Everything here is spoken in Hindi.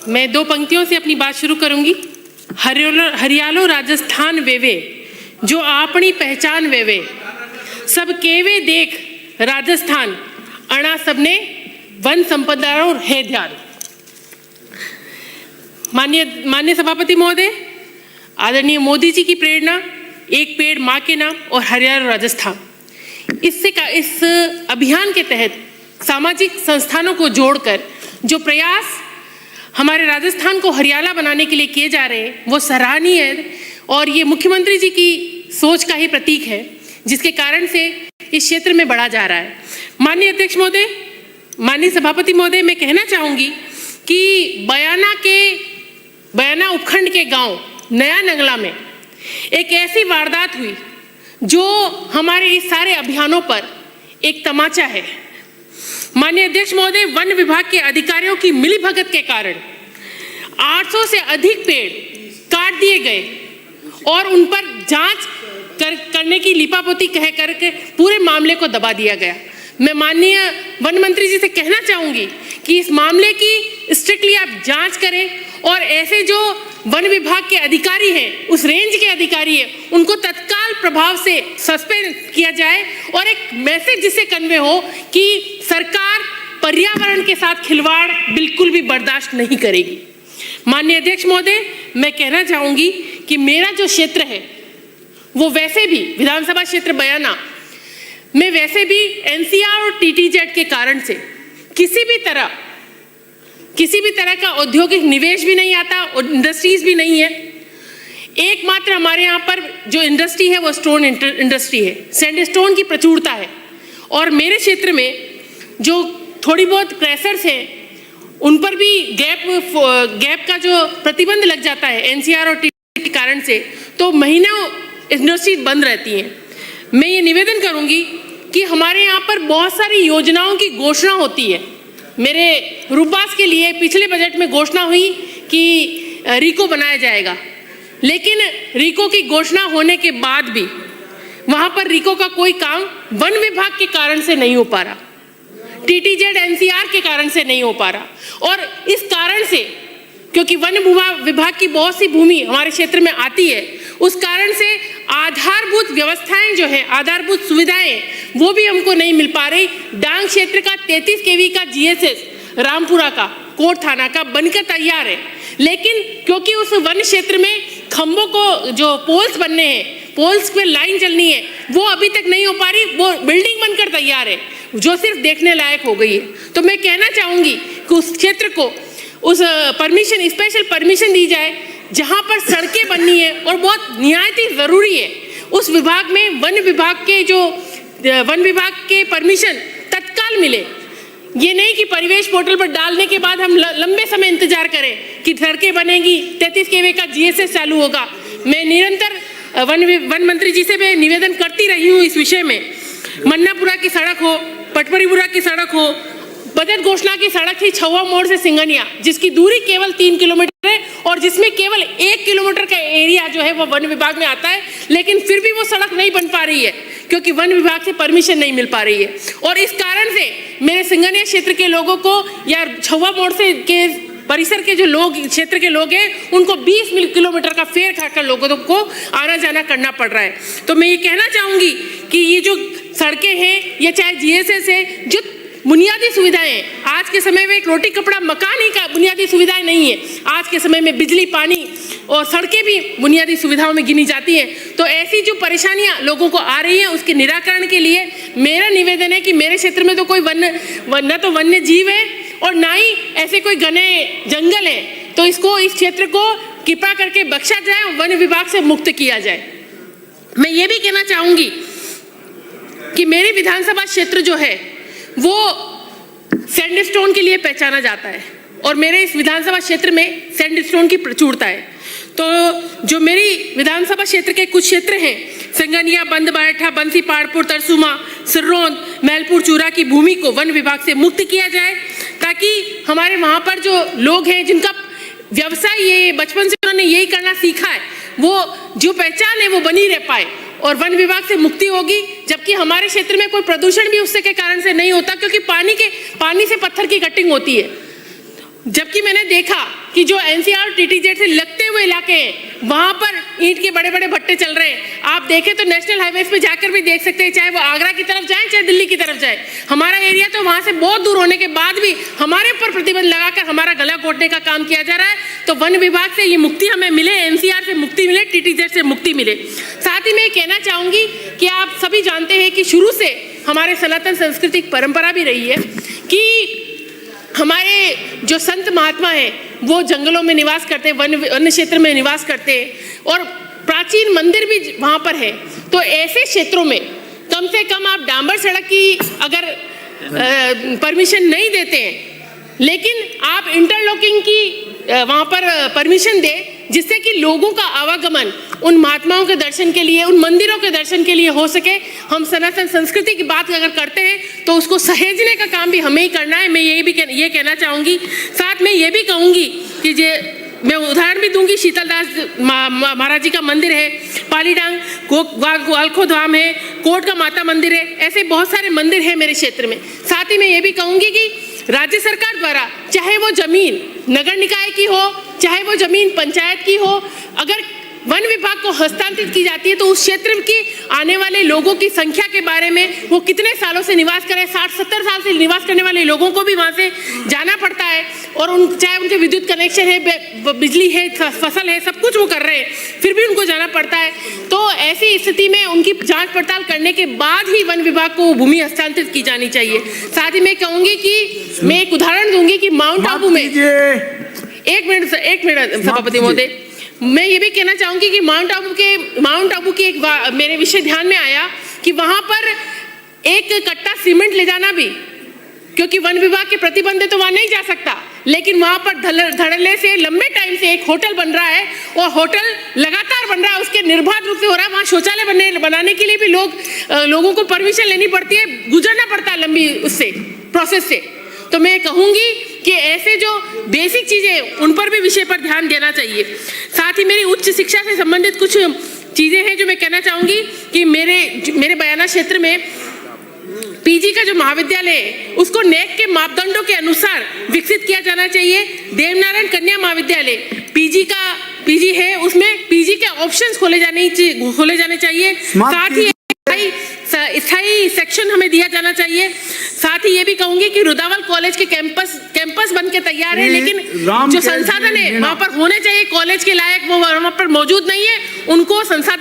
मैं दो पंक्तियों से अपनी बात शुरू करूंगी। हरियालो राजस्थान वेवे, जो आपनी पहचान वेवे, सब केवे देख राजस्थान, अणा सबने वन संपदा है ध्यान। माननीय सभापति महोदय, आदरणीय मोदी जी की प्रेरणा, एक पेड़ माँ के नाम और हरियालो राजस्थान, इस अभियान के तहत सामाजिक संस्थानों को जोड़कर जो प्रयास हमारे राजस्थान को हरियाला बनाने के लिए किए जा रहे हैं वो सराहनीय है और ये मुख्यमंत्री जी की सोच का ही प्रतीक है, जिसके कारण से इस क्षेत्र में बढ़ा जा रहा है। माननीय अध्यक्ष महोदय, माननीय सभापति महोदय, मैं कहना चाहूँगी कि बयाना उपखंड के गांव नया नंगला में एक ऐसी वारदात हुई जो हमारे इस सारे अभियानों पर एक तमाचा है। माननीय अध्यक्ष महोदय, वन विभाग के अधिकारियों की मिलीभगत के कारण 800 से अधिक पेड़ काट दिए गए और उन पर जांच करने की लीपापोती कह करके पूरे मामले को दबा दिया गया। मैं माननीय वन मंत्री जी से कहना चाहूंगी कि इस मामले की स्ट्रिक्टली आप जांच करें और ऐसे जो वन विभाग के अधिकारी हैं, उस रेंज के अधिकारी हैं, उनको तत्काल प्रभाव से सस्पेंड किया जाए और एक मैसेज जिससे कन्वे हो कि सरकार पर्यावरण के साथ खिलवाड़ बिल्कुल भी बर्दाश्त नहीं करेगी। माननीय अध्यक्ष महोदय, मैं कहना चाहूंगी कि मेरा जो क्षेत्र है वो वैसे भी विधानसभा क्षेत्र बयाना में वैसे भी एनसीआर और टीटीजेड के कारण से किसी भी तरह का औद्योगिक निवेश भी नहीं आता और इंडस्ट्रीज भी नहीं है। एकमात्र हमारे यहाँ पर जो इंडस्ट्री है वो स्टोन इंडस्ट्री है, सैंडस्टोन की प्रचुरता है और मेरे क्षेत्र में जो थोड़ी बहुत क्रैशर्स हैं उन पर भी गैप का जो प्रतिबंध लग जाता है एनसीआर और टीटी के कारण से, तो महीनों इंडस्ट्री बंद रहती हैं। मैं ये निवेदन करूँगी कि हमारे यहाँ पर बहुत सारी योजनाओं की घोषणा होती है। मेरे रूपास के लिए पिछले बजट में घोषणा हुई कि रीको बनाया जाएगा, लेकिन रीको की घोषणा होने के बाद भी वहाँ पर रीको का कोई काम वन विभाग के कारण से नहीं हो पा रहा, टीटीजेड एनसीआर के कारण से नहीं हो पा रहा। और इस कारण से, क्योंकि वन विभाग की बहुत सी भूमि हमारे क्षेत्र में आती है, उस कारण से आधारभूत व्यवस्थाएं जो है, आधारभूत सुविधाएं वो भी हमको नहीं मिल पा रही। डांग क्षेत्र का 33 केवी का जीएसएस रामपुरा का कोट थाना का बनकर तैयार है, लेकिन क्योंकि उस वन क्षेत्र में खंभों को जो पोल्स बनने हैं, पोल्स पे लाइन चलनी है, वो अभी तक नहीं हो पा रही। वो बिल्डिंग बनकर तैयार है जो सिर्फ देखने लायक हो गई है। तो मैं कहना चाहूंगी कि उस क्षेत्र को उस परमिशन, स्पेशल परमिशन दी जाए जहां पर सड़कें बननी है और बहुत निहायत ही जरूरी है। उस विभाग में वन विभाग के परमिशन तत्काल मिले। ये नहीं कि परिवेश पोर्टल पर डालने के बाद हम लंबे समय इंतजार करें कि सड़कें बनेगी, 33 केवी का जीएसएस चालू होगा। मैं निरंतर वन मंत्री जी से मैं निवेदन करती रही हूँ इस विषय में। मन्नापुरा की सड़क हो, पटपरीपुरा की सड़क हो, बजट घोषणा की सड़क थी छवा मोड़ से सिंगनिया, जिसकी दूरी केवल 3 किलोमीटर है और जिसमें केवल 1 किलोमीटर का एरिया जो है वो वन विभाग में आता है, लेकिन फिर भी वो सड़क नहीं बन पा रही है क्योंकि वन विभाग से परमिशन नहीं मिल पा रही है। और इस कारण से मेरे सिंगनिया क्षेत्र के लोगों को या छवा मोड़ से के परिसर के जो लोग, क्षेत्र के लोग हैं, उनको 20 किलोमीटर का फेर खाकर लोगों को आना जाना करना पड़ रहा है। तो मैं ये कहना चाहूंगी कि ये जो सड़कें हैं या चाहे जीएसएस है, जो बुनियादी सुविधाएं, आज के समय में एक रोटी कपड़ा मकान ही का बुनियादी सुविधाएं नहीं है, आज के समय में बिजली, पानी और सड़कें भी बुनियादी सुविधाओं में गिनी जाती हैं। तो ऐसी जो परेशानियां लोगों को आ रही हैं उसके निराकरण के लिए मेरा निवेदन है कि मेरे क्षेत्र में तो कोई न तो वन्य जीव है और ना ही ऐसे कोई घने जंगल है, तो इस क्षेत्र को कृपा करके बख्शा जाए और वन विभाग से मुक्त किया जाए। मैं ये भी कहना चाहूंगी कि मेरी विधानसभा क्षेत्र जो है वो सैंडस्टोन के लिए पहचाना जाता है और मेरे इस विधानसभा क्षेत्र में सैंडस्टोन की प्रचुरता है। तो जो मेरी विधानसभा क्षेत्र के कुछ क्षेत्र हैं, संगनिया, बंदबाठा, बंसी पहाड़पुर, तरसुमा, सिर्रोंद, मैलपुर, चूरा की भूमि को वन विभाग से मुक्त किया जाए, ताकि हमारे वहाँ पर जो लोग हैं जिनका व्यवसाय ये बचपन से उन्होंने यही करना सीखा है, वो जो पहचान है वो बनी रह पाए और वन विभाग से मुक्ति होगी। जबकि हमारे क्षेत्र में कोई प्रदूषण भी उससे के कारण से नहीं होता, क्योंकि पानी से पत्थर की कटिंग होती है। जबकि मैंने देखा कि जो एनसीआर और टीटीजेड से लगते हुए इलाके हैं वहां पर ईंट के बड़े बड़े भट्टे चल रहे हैं। आप देखें तो नेशनल हाईवेज पे जाकर भी देख सकते हैं, चाहे वो आगरा की तरफ जाए चाहे दिल्ली की तरफ जाए। हमारा एरिया तो वहां से बहुत दूर होने के बाद भी हमारे ऊपर प्रतिबंध लगाकर हमारा गला घोटने का काम किया जा रहा है। तो वन विभाग से ये मुक्ति हमें मिले, एनसीआर से मुक्ति मिले, टीटीजेड से मुक्ति मिले। साथ ही मैं कहना चाहूंगी कि आप सभी जानते हैं कि शुरू से हमारे सनातन सांस्कृतिक परंपरा भी रही है कि हमारे जो संत महात्मा हैं वो जंगलों में निवास करते हैं, वन्य क्षेत्र में निवास करते हैं और प्राचीन मंदिर भी वहाँ पर है। तो ऐसे क्षेत्रों में कम से कम आप डांबर सड़क की अगर परमिशन नहीं देते हैं, लेकिन आप इंटरलॉकिंग की वहाँ पर परमिशन दें, जिससे कि लोगों का आवागमन उन महात्माओं के दर्शन के लिए, उन मंदिरों के दर्शन के लिए हो सके। हम सनातन संस्कृति की बात अगर करते हैं तो उसको सहेजने का काम भी हमें ही करना है। मैं ये कहना चाहूँगी। साथ में ये भी कहूँगी कि मैं उदाहरण भी दूंगी, शीतलदास महाराज जी का मंदिर है, पालीडांग ग्वालखो धाम है, कोट का माता मंदिर है, ऐसे बहुत सारे मंदिर हैं मेरे क्षेत्र में। साथ ही मैं ये भी कहूँगी कि राज्य सरकार द्वारा चाहे वो जमीन नगर निकाय की हो, चाहे वो जमीन पंचायत की हो, अगर वन विभाग को हस्तांतरित की जाती है तो उस क्षेत्र की आने वाले लोगों की संख्या के बारे में, वो कितने सालों से निवास कर रहे हैं, 60-70 साल से निवास करने वाले लोगों को भी वहाँ से जाना पड़ता है। और चाहे उनके विद्युत कनेक्शन है, बिजली है, फसल है, सब कुछ वो कर रहे हैं, फिर भी उनको जाना पड़ता है। तो ऐसी स्थिति में उनकी जाँच पड़ताल करने के बाद ही वन विभाग को भूमि हस्तांतरित की जानी चाहिए। साथ ही मैं कहूँगी कि मैं एक उदाहरण दूंगी कि माउंट आबू में, एक मिनट सभापति महोदय, मैं ये भी कहना चाहूंगी कि माउंट आबू की एक मेरे विषय ध्यान में आया कि वहां पर एक कट्टा सीमेंट ले जाना भी, क्योंकि वन विभाग के प्रतिबंध तो वहां नहीं जा सकता, लेकिन वहां पर धड़ल्ले से लंबे टाइम से एक होटल बन रहा है और होटल लगातार बन रहा है, उसके निर्बाध रूप से हो रहा है। वहां शौचालय बनाने के लिए भी लोगों को परमिशन लेनी पड़ती है, गुजरना पड़ता है लंबी उससे प्रोसेस से। तो मैं कहूंगी कि ऐसे जो बेसिक चीजें उन पर भी विषय पर ध्यान देना चाहिए। साथ ही मेरी उच्च शिक्षा से संबंधित कुछ चीजें हैं जो मैं कहना चाहूंगी कि मेरे बयाना क्षेत्र में पीजी का जो महाविद्यालय है उसको नेक के मापदंडों के अनुसार विकसित किया जाना चाहिए। देवनारायण कन्या महाविद्यालय पीजी है, उसमें पीजी के ऑप्शंस खोले जाने चाहिए। साथ ही स्थायी सेक्शन हमें दिया जाना चाहिए। साथ ही ये भी कहूंगी कि रुदावल कॉलेज के कैंपस बन के तैयार है, लेकिन जो संसाधन है वहां पर होने चाहिए कॉलेज के लायक, वो वहां पर मौजूद नहीं है। उनको संसाधन